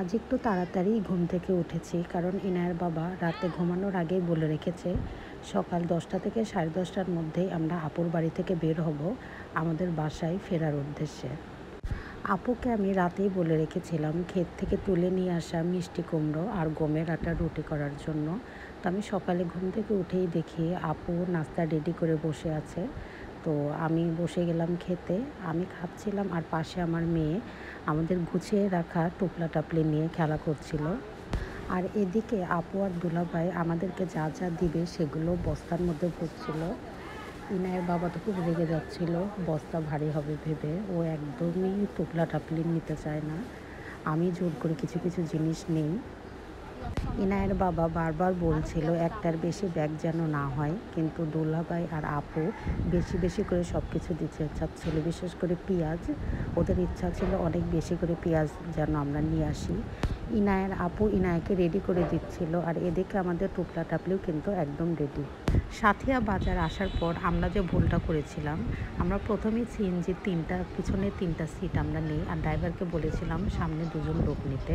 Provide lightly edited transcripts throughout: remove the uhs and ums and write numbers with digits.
আজ একটু তাড়াতাড়ি ঘুম থেকে উঠেছি, কারণ ইনায়ের বাবা রাতে ঘুমানোর আগেই বলে রেখেছে সকাল 10টা থেকে 10:30টার মধ্যেই আমরা আপুর বাড়ি থেকে বের হব আমাদের বাসায় ফেরার উদ্দেশ্যে। আপুকে আমি রাতেই বলে রেখেছিলাম ক্ষেত থেকে তুলে নিয়ে আসা মিষ্টি কুমড়ো আর গমের আটা রুটি করার জন্য। তো আমি সকালে ঘুম থেকে উঠেই দেখি আপু নাস্তা রেডি করে বসে আছে। তো আমি বসে গেলাম খেতে। আমি খাচ্ছিলাম আর পাশে আমার মেয়ে আমাদের গুছিয়ে রাখা টোপলা টাপলি নিয়ে খেলা করছিল। আর এদিকে আপু আর দুলাভাই আমাদেরকে যা যা দিবে সেগুলো বস্তার মধ্যে ভরছিল। ইনায়ের বাবা তো খুব রেগে যাচ্ছিল, বস্তা ভারী হবে ভেবে। ও একদমই টোপলা টাপলি নিতে চায় না। আমি জোর করে কিছু কিছু জিনিস নেই। ইনায়ের বাবা বারবার বলছিল একটার বেশি ব্যাগ যেন না হয়, কিন্তু দুলাভাই আর আপু বেশি বেশি করে সব কিছু দিতে চাচ্ছিল। বিশেষ করে পেঁয়াজ, ওদের ইচ্ছা ছিল অনেক বেশি করে পেঁয়াজ যেন আমরা নিয়ে আসি। ইনায়ের আপু ইনায়কে রেডি করে দিচ্ছিল, আর এদিকে আমাদের টুকলা টাপলিও কিন্তু একদম রেডি। সাথিয়া বাজার আসার পর আমরা যে ভুলটা করেছিলাম, আমরা প্রথমেই সিএনজির পিছনে তিনটা সিট আমরা নিই, আর ড্রাইভারকে বলেছিলাম সামনে দুজন লোক নিতে।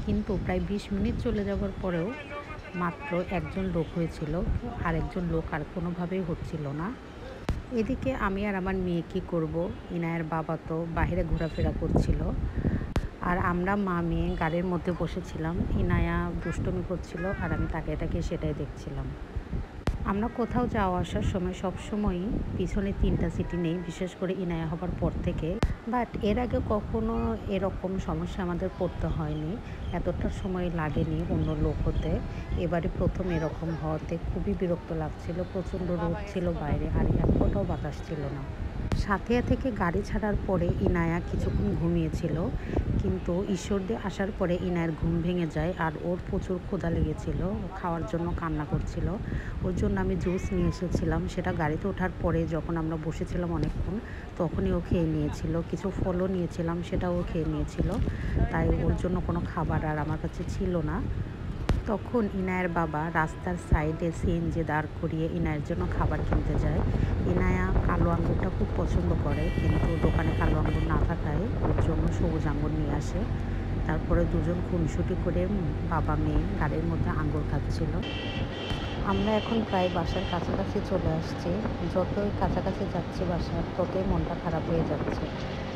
কিন্তু প্রায় 20 মিনিট চলে যাওয়ার পরেও মাত্র একজন লোক হয়েছিল, আর একজন লোক আর কোনোভাবেই হচ্ছিল না। এদিকে আমি আর আমার মেয়ে কী করব, ইনায়ের বাবা তো বাইরে ঘোরাফেরা করছিল, আর আমরা মা মেয়ে গাড়ির মধ্যে বসেছিলাম। ইনায়া দুষ্টুমি করছিল আর আমি তাকে সেটাই দেখছিলাম। আমরা কোথাও যাওয়া আসার সময় সবসময়ই পিছনে 3টা সিটই নেই, বিশেষ করে ইনায়া হবার পর থেকে। বাট এর আগে কখনো এরকম সমস্যা আমাদের পড়তে হয়নি, এতটা সময় লাগেনি অন্য লোক হতে। এবারে প্রথম এরকম হওয়াতে খুবই বিরক্ত লাগছিল। প্রচণ্ড রোদ ছিল বাইরে, আর এক ফোঁটাও বাতাস ছিল না। সাথিয়া থেকে গাড়ি ছাড়ার পরে ইনায়া কিছুক্ষণ ঘুমিয়েছিল, কিন্তু ঈশ্বরদী আসার পরে ইনায়ের ঘুম ভেঙে যায়, আর ওর প্রচুর ক্ষুধা লেগেছিল, খাওয়ার জন্য কান্না করছিল। ওর জন্য আমি জুস নিয়ে এসেছিলাম, সেটা গাড়িতে ওঠার পরে যখন আমরা বসেছিলাম অনেকক্ষণ, তখনই ও খেয়ে নিয়েছিল। কিছু ফলও নিয়েছিলাম, সেটাও খেয়ে নিয়েছিল। তাই ওর জন্য কোনো খাবার আর আমার কাছে ছিল না। তখন ইনায়ের বাবা রাস্তার সাইডে সিএনজি দাঁড় করিয়ে ইনায়ের জন্য খাবার কিনতে যায়। ইনায়া কালো আঙ্গুরটা খুব পছন্দ করে, কিন্তু দোকানে কালো আঙ্গুর না থাকায় ওর জন্য সবুজ আঙ্গুর নিয়ে আসে। তারপরে দুজন খুনসুটি করে বাবা মেয়ে গাড়ির মধ্যে আঙ্গুর খাচ্ছিল। আমরা এখন প্রায় বাসার কাছাকাছি চলে আসছি। যতই কাছাকাছি যাচ্ছি বাসার, ততই মনটা খারাপ হয়ে যাচ্ছে।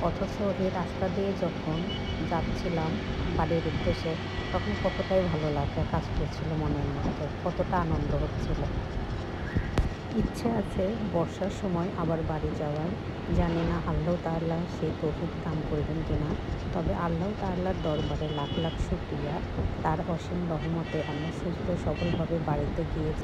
অথচ এই রাস্তা দিয়ে যখন যাচ্ছিলাম বাড়ির উদ্দেশ্যে, তখন কতটাই ভালো লাগা কাজ করছিল মনের মধ্যে, কতটা আনন্দ হচ্ছিল। ইচ্ছে আছে বর্ষার সময় আবার বাড়ি যাওয়ার। জানি না আল্লাহ তাআলা সেই তৌফিক দান করবেন কিনা। তবে আল্লাহ তাআলার দরবারে লাখ লাখ শুকরিয়া, তার অসীম রহমতে আমরা সুস্থ সবলভাবে বাড়িতে গিয়েছি।